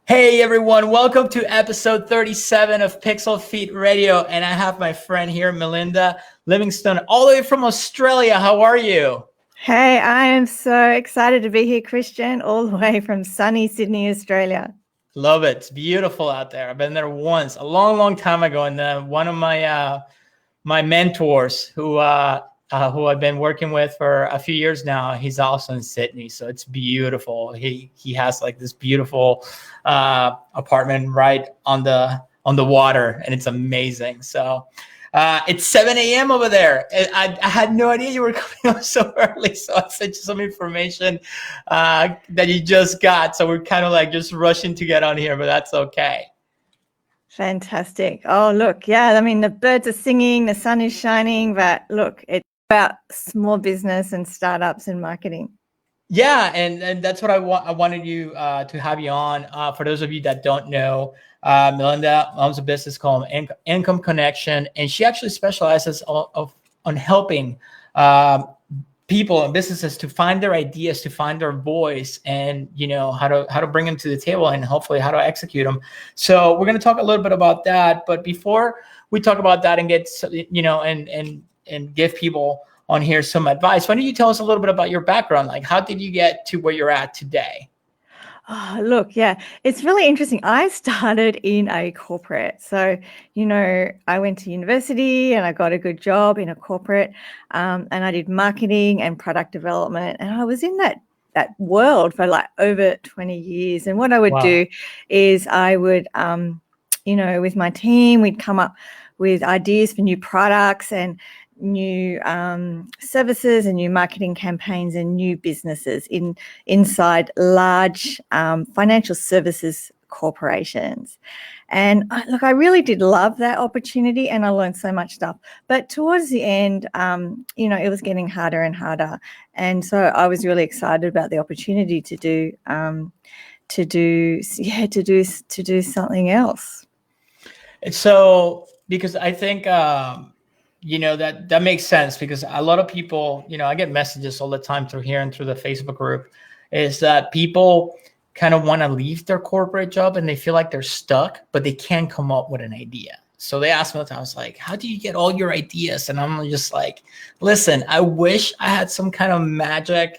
Hey everyone, welcome to episode 37 of PixlFeed Radio, and I have my friend here, Melinda Livingstone, all the way from Australia. How are you? Hey, I am so excited to be here, Christian, all the way from sunny Sydney, Australia. Love it. It's beautiful out there. I've been there once, a long time ago, and one of my mentors who I've been working with for a few years now, he's also in Sydney, so it's beautiful. He has like this beautiful apartment right on the water, and it's amazing. So it's 7 a.m. over there. I had no idea you were coming up so early, so I sent you some information that you just got. So we're kind of like just rushing to get on here, but that's okay. Fantastic. Oh, look, yeah, I mean, the birds are singing, the sun is shining, but look, it's about small business and startups and marketing. Yeah, and that's what I wanted you to have you on. For those of you that don't know, Melinda owns a business called IncomeConnection, and she actually specializes on helping people and businesses to find their ideas, to find their voice, and how to bring them to the table, and hopefully how to execute them. So we're going to talk a little bit about that. But before we talk about that and get and give people on here some advice, why don't you tell us a little bit about your background? Like, how did you get to where you're at today? Oh, look, yeah, it's really interesting. I started in a corporate. So, I went to university and I got a good job in a corporate, and I did marketing and product development. And I was in that world for like over 20 years. And what I would do is I would, with my team, we'd come up with ideas for new products and new services and new marketing campaigns and new businesses inside large financial services corporations. And I really did love that opportunity, and I learned so much stuff. But towards the end, it was getting harder and harder, and so I was really excited about the opportunity to do something else. And so, because I think that makes sense, because a lot of people, I get messages all the time through here and through the Facebook group, is that people kind of want to leave their corporate job and they feel like they're stuck, but they can't come up with an idea. So they ask me all the time, I was like, how do you get all your ideas? And I'm just like, listen, I wish I had some kind of magic,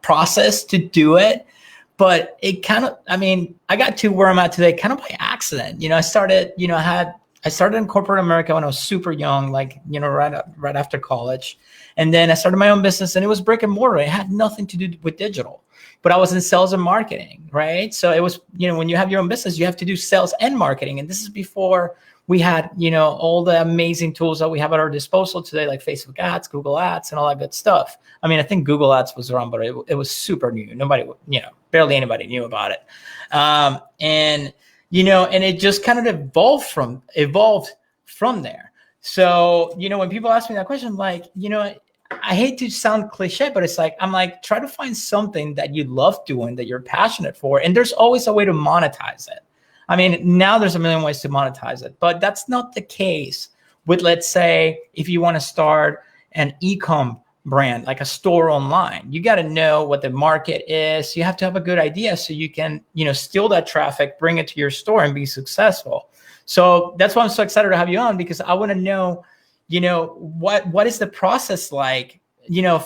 process to do it. But it kind of, I got to where I'm at today kind of by accident. I started in corporate America when I was super young, right after college. And then I started my own business, and it was brick and mortar. It had nothing to do with digital, but I was in sales and marketing, right? So it was, when you have your own business, you have to do sales and marketing. And this is before we had, all the amazing tools that we have at our disposal today, like Facebook ads, Google ads, and all that good stuff. I think Google ads was around, but it was super new. Nobody, barely anybody knew about it. And it just kind of evolved from there. So, when people ask me that question, I'm like, I hate to sound cliche, but it's like, try to find something that you love doing, that you're passionate for. And there's always a way to monetize it. Now there's a million ways to monetize it, but that's not the case with, let's say, if you want to start an e-com brand, like a store online. You got to know what the market is. You have to have a good idea so you can, steal that traffic, bring it to your store, and be successful. So that's why I'm so excited to have you on, because I want to know, what is the process like,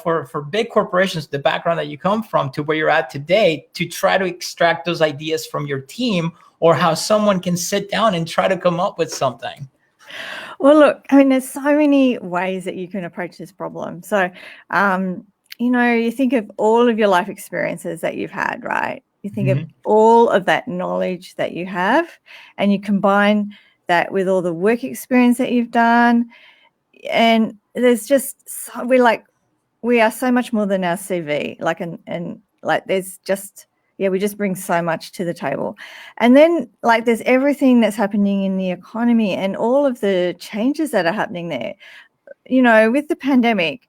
for big corporations, the background that you come from to where you're at today, to try to extract those ideas from your team, or how someone can sit down and try to come up with something. Well, look, there's so many ways that you can approach this problem. So, you think of all of your life experiences that you've had, right? You think of all of that knowledge that you have, and you combine that with all the work experience that you've done. And there's just, we are so much more than our CV. We just bring so much to the table. And then there's everything that's happening in the economy and all of the changes that are happening there. With the pandemic,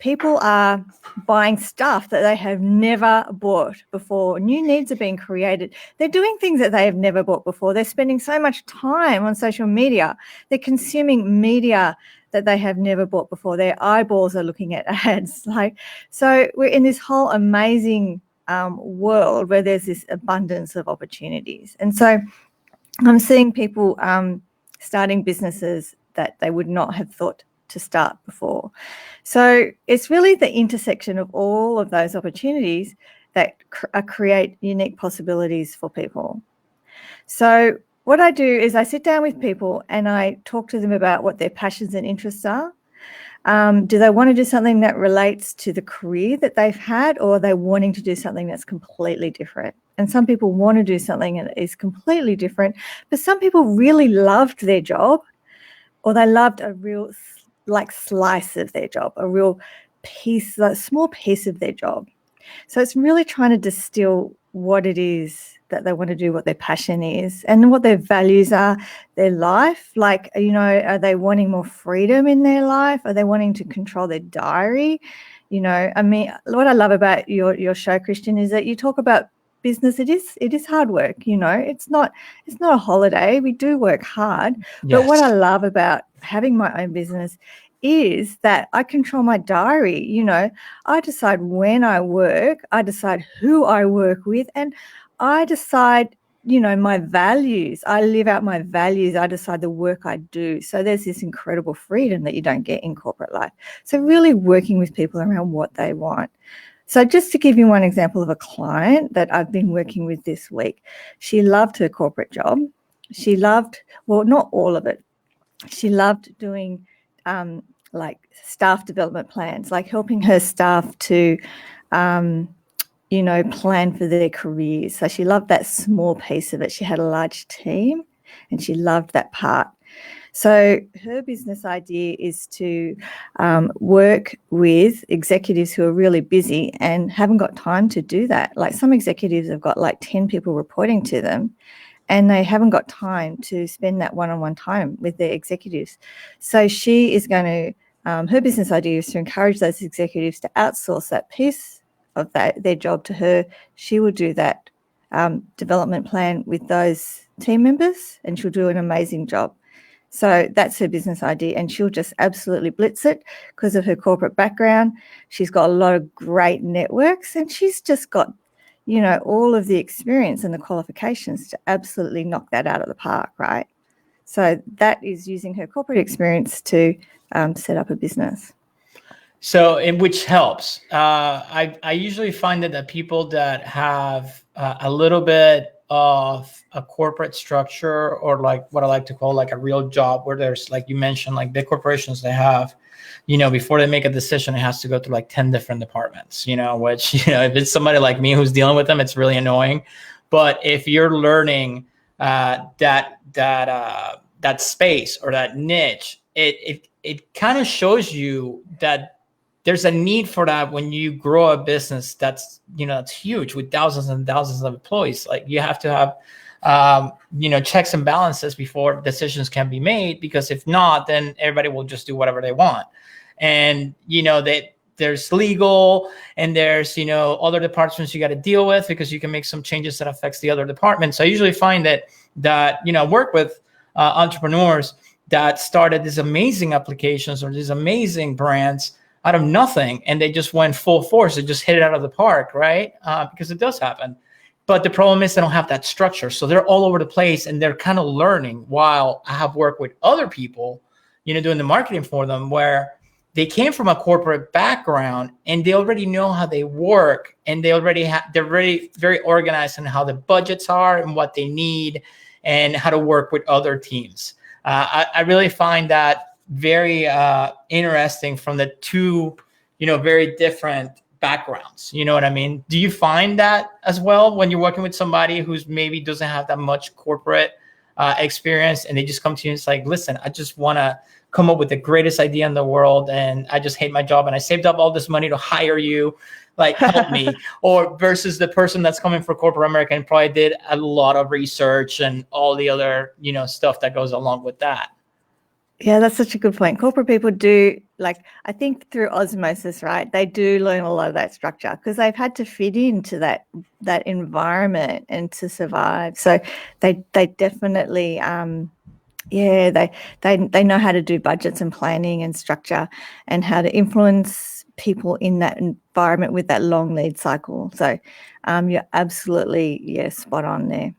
people are buying stuff that they have never bought before. New needs are being created. They're doing things that they have never bought before. They're spending so much time on social media. They're consuming media that they have never bought before. Their eyeballs are looking at ads. So we're in this whole amazing world where there's this abundance of opportunities. And so I'm seeing people starting businesses that they would not have thought to start before. So it's really the intersection of all of those opportunities that create unique possibilities for people. So what I do is I sit down with people and I talk to them about what their passions and interests are. Do they want to do something that relates to the career that they've had, or are they wanting to do something that's completely different? And some people want to do something that is completely different, but some people really loved their job, or they loved a real slice of their job, a real piece, a small piece of their job. So it's really trying to distill what it is that they want to do, what their passion is, and what their values are, their life. Like, are they wanting more freedom in their life? Are they wanting to control their diary? I mean, what I love about your show, Christian, is that you talk about business. It is hard work. It's not a holiday. We do work hard. Yes. But what I love about having my own business is that I control my diary. I decide when I work, I decide who I work with, and I decide, my values. I live out my values. I decide the work I do. So there's this incredible freedom that you don't get in corporate life. So really working with people around what they want. So just to give you one example of a client that I've been working with this week, she loved her corporate job. She loved, well, not all of it. She loved doing like staff development plans, like helping her staff to, plan for their careers. So she loved that small piece of it. She had a large team and she loved that part. So her business idea is to work with executives who are really busy and haven't got time to do that. Like some executives have got like 10 people reporting to them, and they haven't got time to spend that one-on-one time with their executives. So she is going to, her business idea is to encourage those executives to outsource that piece of their job to her. She will do that development plan with those team members, and she'll do an amazing job. So that's her business idea, and she'll just absolutely blitz it because of her corporate background. She's got a lot of great networks, and she's just got, all of the experience and the qualifications to absolutely knock that out of the park, right? So that is using her corporate experience to set up a business. So, which helps. I usually find that the people that have a little bit of a corporate structure, or like what I like to call like a real job, where there's, like you mentioned, like big corporations, they have, before they make a decision, it has to go through like 10 different departments, which, if it's somebody like me who's dealing with them, it's really annoying. But if you're learning that space or that niche, it kind of shows you that there's a need for that when you grow a business that's, that's huge with thousands and thousands of employees. Like you have to have, checks and balances before decisions can be made, because if not, then everybody will just do whatever they want. And, there's legal and there's, other departments you got to deal with, because you can make some changes that affects the other departments. So I usually find that work with entrepreneurs that started these amazing applications or these amazing brands out of nothing, and they just went full force. They just hit it out of the park, right? Because it does happen. But the problem is they don't have that structure. So they're all over the place, and they're kind of learning, while I have worked with other people, doing the marketing for them, where they came from a corporate background and they already know how they work, and they're very, very organized in how the budgets are and what they need and how to work with other teams. I really find that very interesting from the two, very different backgrounds. You know what I mean? Do you find that as well when you're working with somebody who's maybe doesn't have that much corporate experience, and they just come to you and it's like, listen, I just want to come up with the greatest idea in the world, and I just hate my job, and I saved up all this money to hire you, like help me? Or versus the person that's coming for corporate America and probably did a lot of research and all the other, stuff that goes along with that. Yeah, that's such a good point. Corporate people do, like, I think through osmosis, right? They do learn a lot of that structure because they've had to fit into that environment and to survive. So they definitely Yeah, they know how to do budgets and planning and structure and how to influence people in that environment with that long lead cycle. So you're absolutely, spot on there.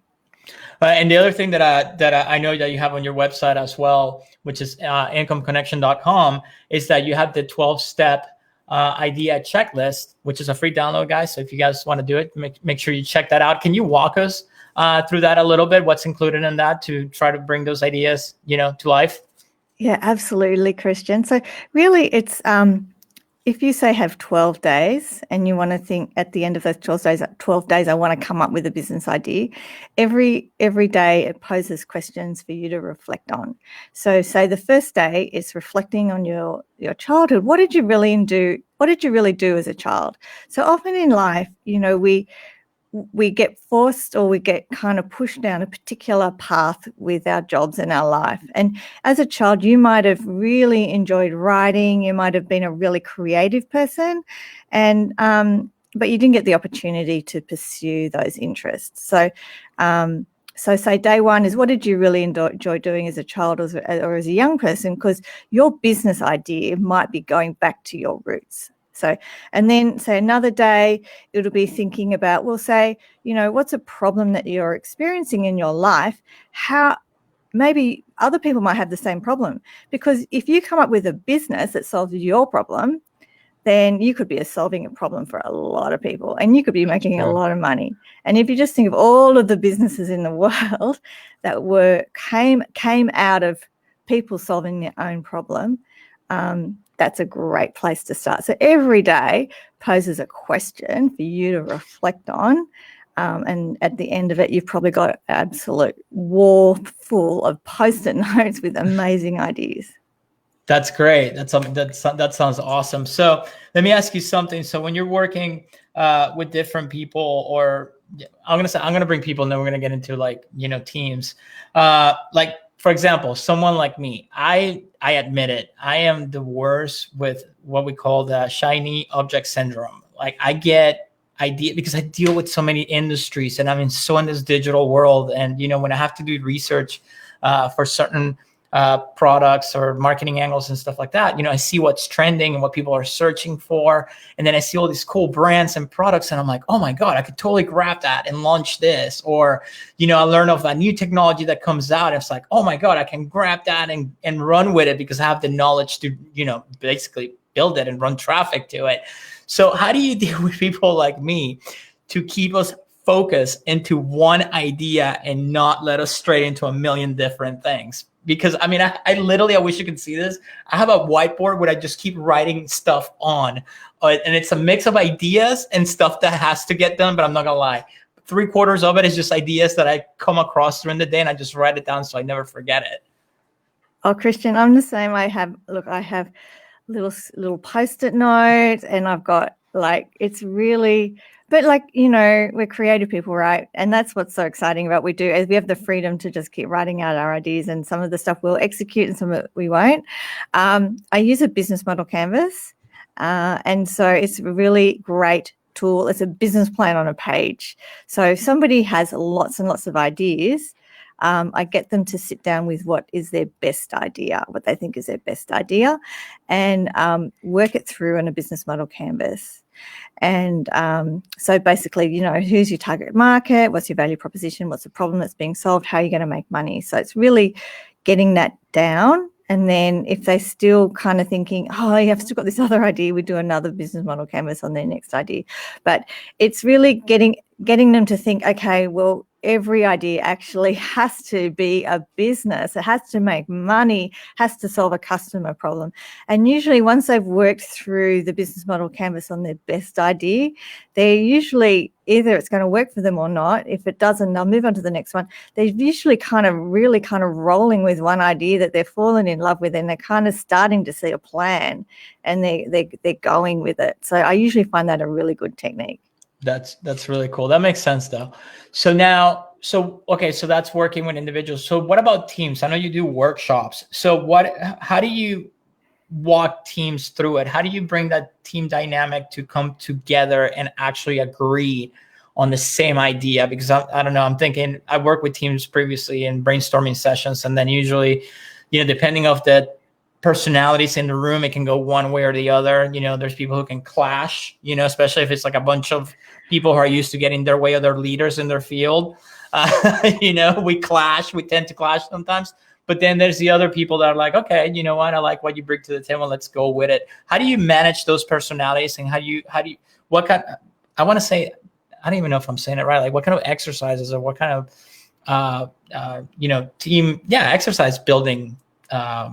And the other thing that I know that you have on your website as well, which is IncomeConnection.com, is that you have the 12-step idea checklist, which is a free download, guys. So if you guys want to do it, make sure you check that out. Can you walk us through that a little bit? What's included in that to try to bring those ideas, to life? Yeah, absolutely, Christian. So really, it's if you say have 12 days and you want to think at the end of those 12 days, I want to come up with a business idea. Every day it poses questions for you to reflect on. So say the first day is reflecting on your childhood. What did you really do? What did you really do as a child? So often in life, we get forced or we get kind of pushed down a particular path with our jobs and our life. And as a child, you might have really enjoyed writing. You might have been a really creative person, and but you didn't get the opportunity to pursue those interests. So say day one is, what did you really enjoy doing as a child or as a young person? Because your business idea might be going back to your roots. So, and then say another day, it'll be thinking about, well, say, what's a problem that you're experiencing in your life? How maybe other people might have the same problem, because if you come up with a business that solves your problem, then you could be solving a problem for a lot of people and you could be making a lot of money. And if you just think of all of the businesses in the world that came out of people solving their own problem, that's a great place to start. So every day poses a question for you to reflect on. And at the end of it, you've probably got an absolute wall full of Post-it notes with amazing ideas. That's great. That sounds awesome. So let me ask you something. So when you're working with different people, or I'm going to bring people and then we're going to get into teams. For example, someone like me, I admit it, I am the worst with what we call the shiny object syndrome. Like I get idea because I deal with so many industries and I'm in this digital world. And, when I have to do research for certain products or marketing angles and stuff like that, I see what's trending and what people are searching for. And then I see all these cool brands and products and I'm like, oh my God, I could totally grab that and launch this. Or, I learn of a new technology that comes out. And it's like, oh my God, I can grab that and run with it because I have the knowledge to, basically build it and run traffic to it. So how do you deal with people like me to keep us focused into one idea and not let us stray into a million different things? Because I literally, I wish you could see this. I have a whiteboard where I just keep writing stuff on, and it's a mix of ideas and stuff that has to get done. But I'm not gonna lie, 3/4 of it is just ideas that I come across during the day, and I just write it down so I never forget it. Oh, Christian, I'm the same. I have little Post-it notes, and I've got it's really. But we're creative people, right? And that's what's so exciting about what we do, is we have the freedom to just keep writing out our ideas, and some of the stuff we'll execute and some of it we won't. I use a business model canvas, and so it's a really great tool. It's a business plan on a page. So if somebody has lots and lots of ideas, I get them to sit down with what is their best idea, what they think is their best idea, and work it through on a business model canvas. And so basically, who's your target market? What's your value proposition? What's the problem that's being solved? How are you going to make money? So it's really getting that down. And then if they're still kind of thinking, oh, you have still got this other idea, we do another business model canvas on their next idea. But it's really getting them to think, okay, well, every idea actually has to be a business. It has to make money, has to solve a customer problem. And usually once they've worked through the business model canvas on their best idea, they're usually either it's going to work for them or not. If it doesn't, they'll move on to the next one. They're usually kind of rolling with one idea that they're fallen in love with, and they're kind of starting to see a plan, and they're going with it. So I usually find that a really good technique. That's really cool. That makes sense though. So that's working with individuals. So what about teams? I know you do workshops. So how do you walk teams through it? How do you bring that team dynamic to come together and actually agree on the same idea, because I don't know, I'm thinking, I worked with teams previously in brainstorming sessions, and then usually, depending of the personalities in the room, it can go one way or the other. There's people who can clash, especially if it's like a bunch of people who are used to getting their way of their leaders in their field. We clash, we tend to clash sometimes. But then there's the other people that are like, okay, you know what? I like what you bring to the table. Let's go with it. How do you manage those personalities, and what kind, I want to say, I don't even know if I'm saying it right. Like, what kind of exercises or what kind of, team, exercise building, what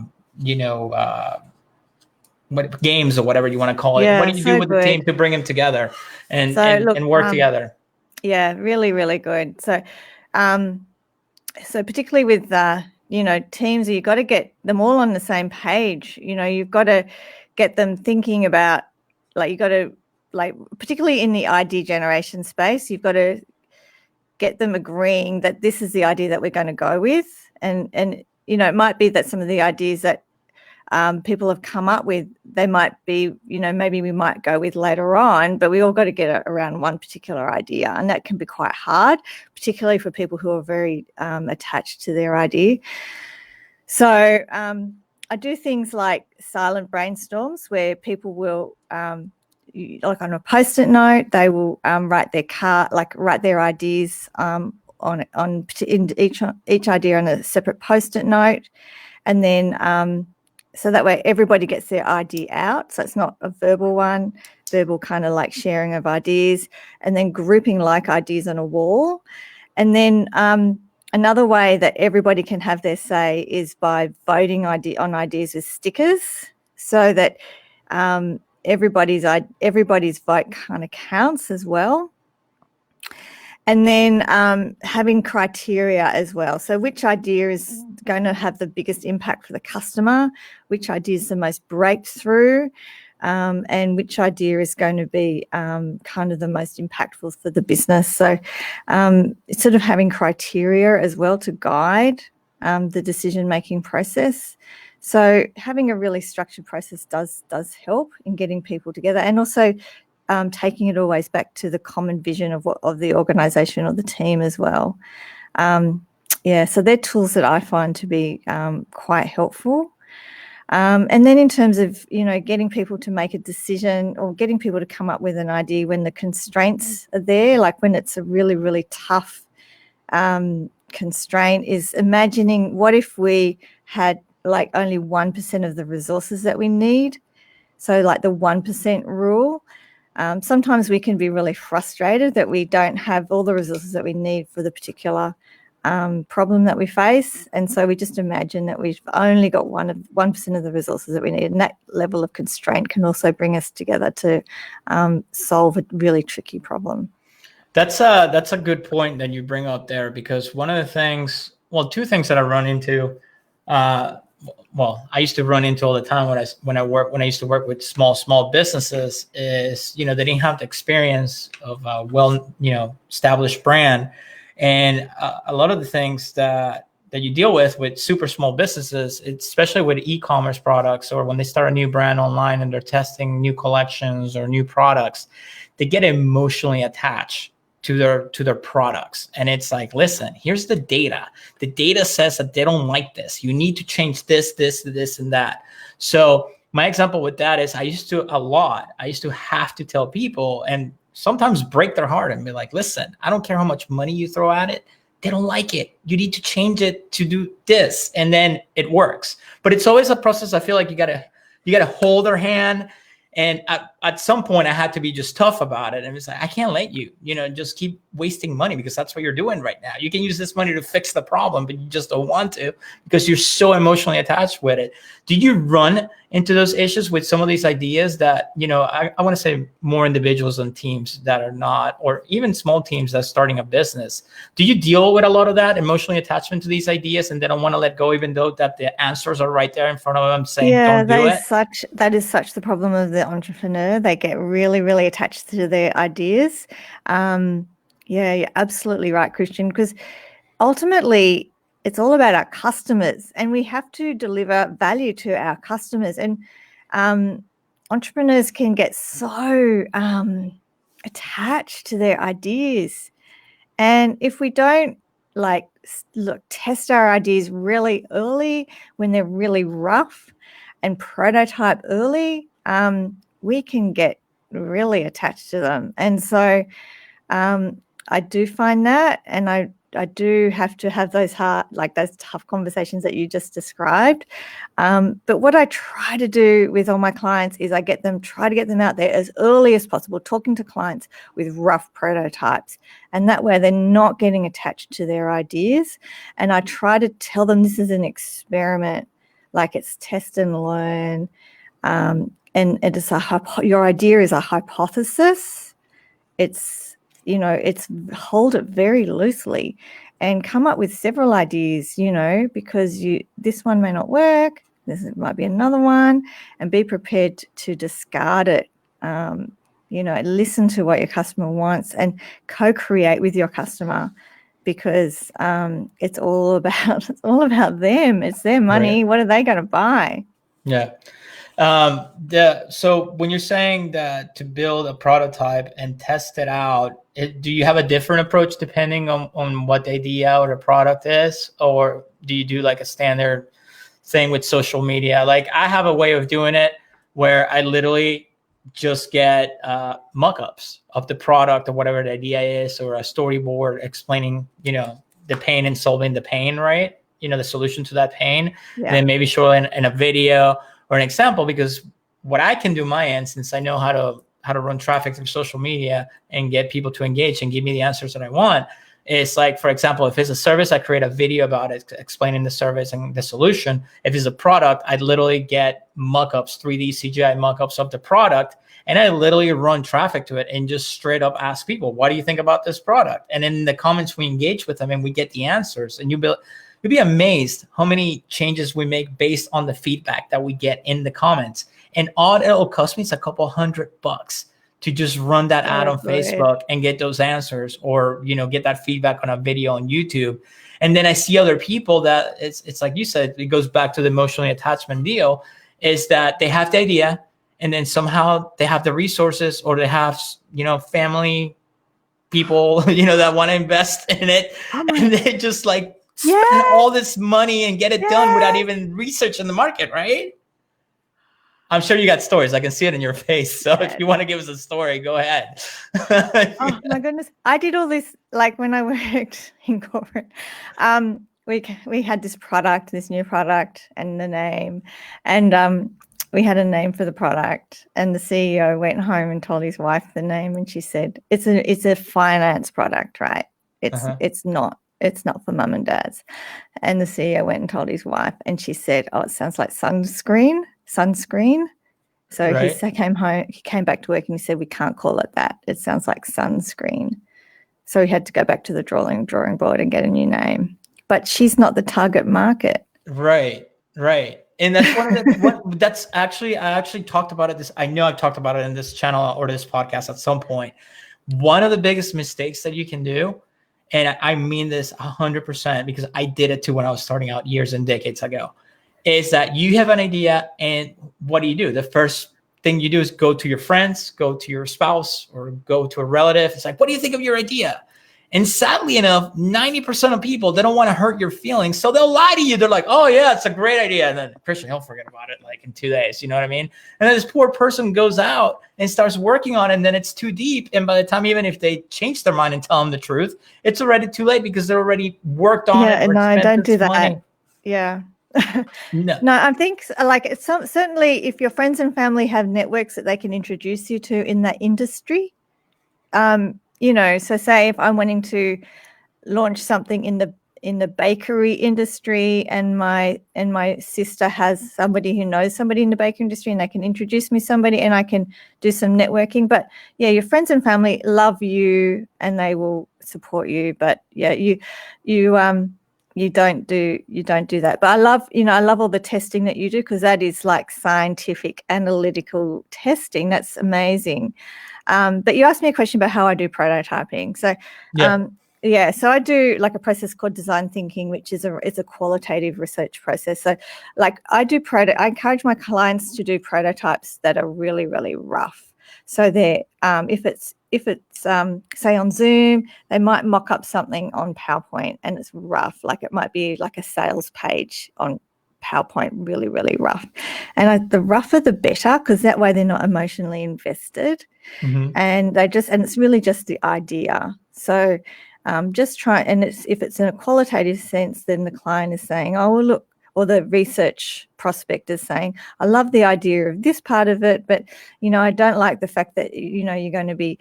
games or whatever you want to call it. What do you do with the team to bring them together and work together? Yeah, really, really good. So, particularly with, teams, you've got to get them all on the same page. You've got to get them thinking about, particularly in the idea generation space, you've got to get them agreeing that this is the idea that we're going to go with. And it might be that some of the ideas that people have come up with, they might be, maybe we might go with later on, but we all got to get around one particular idea. And that can be quite hard, particularly for people who are very attached to their idea. So I do things like silent brainstorms where people will, like on a Post-it note, they will write their ideas in each idea on a separate Post-it note. And then so that way everybody gets their idea out. So it's not a verbal one, verbal kind of like sharing of ideas, and then grouping like ideas on a wall. And then another way that everybody can have their say is by voting on ideas with stickers, so that everybody's vote kind of counts as well. And then having criteria as well. So which idea is going to have the biggest impact for the customer, which idea is the most breakthrough, and which idea is going to be kind of the most impactful for the business. So it's sort of having criteria as well to guide the decision-making process. So having a really structured process does help in getting people together, and also taking it always back to the common vision of the organisation or the team as well. So they're tools that I find to be quite helpful. And then in terms of, getting people to make a decision or getting people to come up with an idea when the constraints are there, like when it's a really, really tough constraint, is imagining what if we had like only 1% of the resources that we need. So like the 1% rule. Sometimes we can be really frustrated that we don't have all the resources that we need for the particular problem that we face. And so we just imagine that we've only got 1% of the resources that we need. And that level of constraint can also bring us together to solve a really tricky problem. That's a good point that you bring up there, because one of the things, two things that I run into, I used to run into all the time when I used to work with small businesses, is they didn't have the experience of a established brand, and a lot of the things that you deal with super small businesses, especially with e-commerce products, or when they start a new brand online and they're testing new collections or new products, they get emotionally attached to their products. And it's like, listen, here's the data. The data says that they don't like this. You need to change this, and that. So my example with that is I used to have to tell people and sometimes break their heart and be like, listen, I don't care how much money you throw at it. They don't like it. You need to change it to do this. And then it works. But it's always a process. I feel like you gotta hold their hand. And at some point I had to be just tough about it. And it's like, I can't let you, just keep wasting money, because that's what you're doing right now. You can use this money to fix the problem, but you just don't want to because you're so emotionally attached with it. Do you run into those issues with some of these ideas that, I want to say more individuals and teams that are not, or even small teams that's starting a business? Do you deal with a lot of that emotionally attachment to these ideas and they don't want to let go, even though that the answers are right there in front of them saying, don't do it? That is such the problem of the entrepreneur. They get really, really attached to their ideas. You're absolutely right, Christian, because ultimately it's all about our customers, and we have to deliver value to our customers. And entrepreneurs can get so attached to their ideas. And if we don't test our ideas really early when they're really rough and prototype early, we can get really attached to them. And so I do find that, and I do have to have those those tough conversations that you just described. But what I try to do with all my clients is try to get them out there as early as possible, talking to clients with rough prototypes. And that way they're not getting attached to their ideas. And I try to tell them this is an experiment, like it's test and learn. And it's your idea is a hypothesis. It's hold it very loosely and come up with several ideas, because this one may not work, this might be another one, and be prepared to discard it. Listen to what your customer wants and co-create with your customer, because it's all about them. It's their money. Right. What are they going to buy? Yeah. So when you're saying that to build a prototype and test it out, do you have a different approach depending on what the idea or the product is? Or do you do like a standard thing with social media? Like I have a way of doing it where I literally just get mock-ups of the product or whatever the idea is, or a storyboard explaining, the pain and solving the pain, right? The solution to that pain. Yeah. And then maybe show in a video or an example, because what I can do my end, since I know how to run traffic through social media and get people to engage and give me the answers that I want, is like, for example, if it's a service, I create a video about it, explaining the service and the solution. If it's a product, I'd literally get mock-ups, 3D CGI mock-ups of the product, and I literally run traffic to it and just straight up ask people, what do you think about this product? And in the comments, we engage with them and we get the answers. And you'd be amazed how many changes we make based on the feedback that we get in the comments. And all it'll cost me is a couple $100 to just run that ad on Facebook and get those answers, or, get that feedback on a video on YouTube. And then I see other people that it's like you said, it goes back to the emotionally attachment deal, is that they have the idea and then somehow they have the resources, or they have, family people, that want to invest in it. And they just spend all this money and get it done without even researching the market, right? I'm sure you got stories. I can see it in your face. So if you want to give us a story, go ahead. Oh my goodness. I did all this, like when I worked in corporate, we had this new product and the name, and we had a name for the product, and the CEO went home and told his wife the name, and she said, it's a finance product, right? It's not for mum and dads. And the CEO went and told his wife, and she said, oh, it sounds like sunscreen. So right. He came back to work and he said, we can't call it that. It sounds like sunscreen. So he had to go back to the drawing board and get a new name. But she's not the target market. Right. And that's one of the, I actually talked about it. I know I've talked about it in this channel or this podcast at some point. One of the biggest mistakes that you can do, and I mean this 100% because I did it too when I was starting out years and decades ago, is that you have an idea, and what do? The first thing you do is go to your friends, go to your spouse, or go to a relative. It's like, what do you think of your idea? And sadly enough, 90% of people, they don't want to hurt your feelings. So they'll lie to you. They're like, oh yeah, it's a great idea. And then Christian, he'll forget about it like in 2 days. You know what I mean? And then this poor person goes out and starts working on it, and then it's too deep. And by the time, even if they change their mind and tell them the truth, it's already too late because they're already worked on it. Yeah, no, I don't do that. Money. Yeah. No, I think certainly if your friends and family have networks that they can introduce you to in that industry, so say if I'm wanting to launch something in the bakery industry, and my sister has somebody who knows somebody in the bakery industry, and they can introduce me to somebody, and I can do some networking. But yeah, your friends and family love you and they will support you. But yeah, you don't do that. But I love all the testing that you do, because that is like scientific analytical testing. That's amazing. But you asked me a question about how I do prototyping. So so I do like a process called design thinking, which is a qualitative research process. So like I encourage my clients to do prototypes that are really, really rough. So they're if it's say on Zoom, they might mock up something on PowerPoint and it's rough. Like it might be like a sales page on PowerPoint, really, really rough. And the rougher the better, because that way they're not emotionally invested. And it's really just the idea. So just try, and if it's in a qualitative sense, then the client is saying, oh, well, look, or the research prospect is saying, I love the idea of this part of it, but, I don't like the fact that, you're going to be,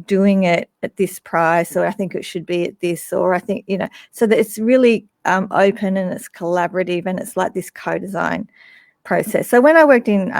doing it at this price, or I think it should be at this, or I think, so that it's really open and it's collaborative and it's like this co-design process. So when I worked in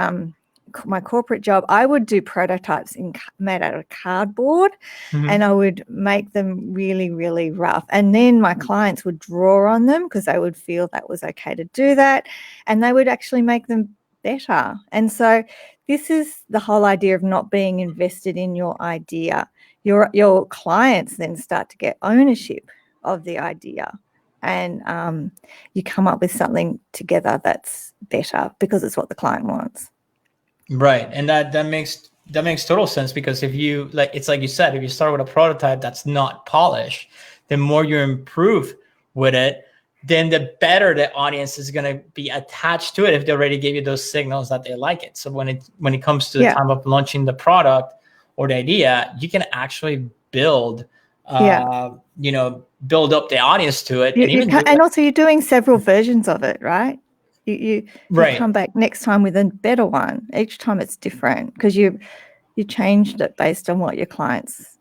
my corporate job, I would do prototypes made out of cardboard, and I would make them really, really rough. And then my clients would draw on them because they would feel that was okay to do that, and they would actually make them better. And so this is the whole idea of not being invested in your idea. Your clients then start to get ownership of the idea, and you come up with something together that's better because it's what the client wants. Right. And that makes total sense, because if you it's like you said, if you start with a prototype that's not polished, the more you improve with it, then the better the audience is going to be attached to it if they already gave you those signals that they like it. So when it comes to the time of launching the product or the idea, you can actually build build up the audience to it. And also you're doing several versions of it, right? You come back next time with a better one. Each time it's different because you changed it based on what your clients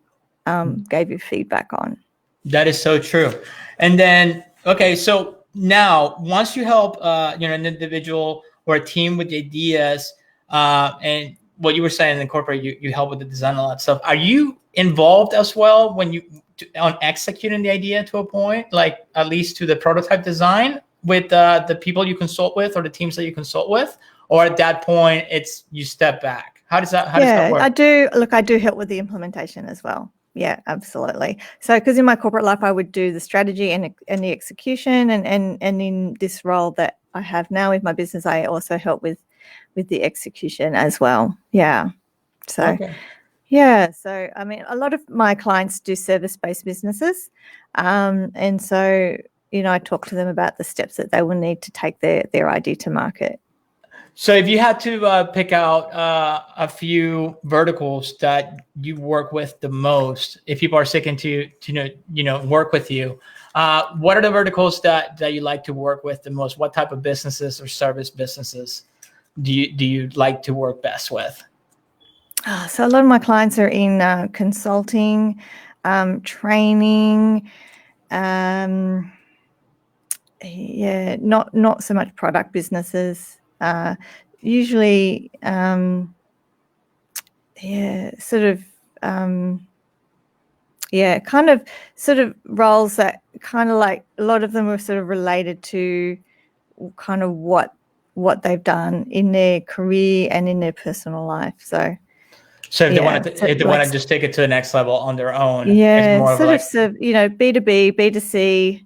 gave you feedback on. That is so true. And then, okay, so now once you help an individual or a team with ideas, and what you were saying in corporate, you help with the design and all that stuff. Are you involved as well when on executing the idea to a point, like at least to the prototype design, with the people you consult with or the teams that you consult with, or at that point it's you step back? How does that work? I do help with the implementation as well. Yeah, absolutely. So because in my corporate life I would do the strategy and the execution, and in this role that I have now with my business, I also help with the execution as well. Yeah. So so I mean, a lot of my clients do service-based businesses, and so I talk to them about the steps that they will need to take their idea to market. So if you had to pick out a few verticals that you work with the most, if people are seeking to work with you, what are the verticals that you like to work with the most? What type of businesses or service businesses do you like to work best with? So a lot of my clients are in consulting, training, not so much product businesses. Usually, kind of roles that kind of like a lot of them are sort of related to kind of what they've done in their career and in their personal life. So if they want to just take it to the next level on their own, it's more of B2B, B2C.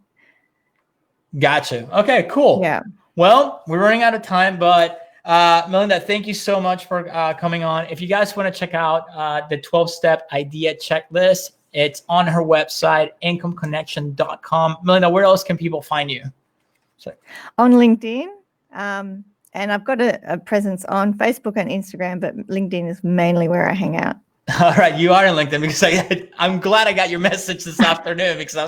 Gotcha. Okay, cool. Yeah. Well, we're running out of time, but Melinda, thank you so much for coming on. If you guys want to check out the 12-step idea checklist, it's on her website, IncomeConnection.com. Melinda, where else can people find you? On LinkedIn. And I've got a presence on Facebook and Instagram, but LinkedIn is mainly where I hang out. All right, you are in LinkedIn, because I'm glad I got your message this afternoon, because I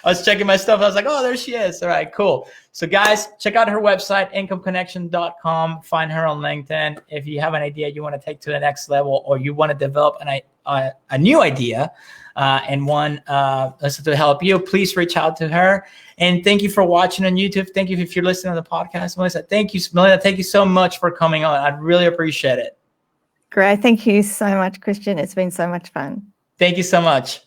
was checking my stuff. I was like, oh, there she is. All right, cool. So guys, check out her website, IncomeConnection.com. Find her on LinkedIn. If you have an idea you want to take to the next level, or you want to develop a new idea and one to help you, please reach out to her. And thank you for watching on YouTube. Thank you if you're listening to the podcast. Melinda, thank you so much for coming on. I really appreciate it. Great. Thank you so much, Christian. It's been so much fun. Thank you so much.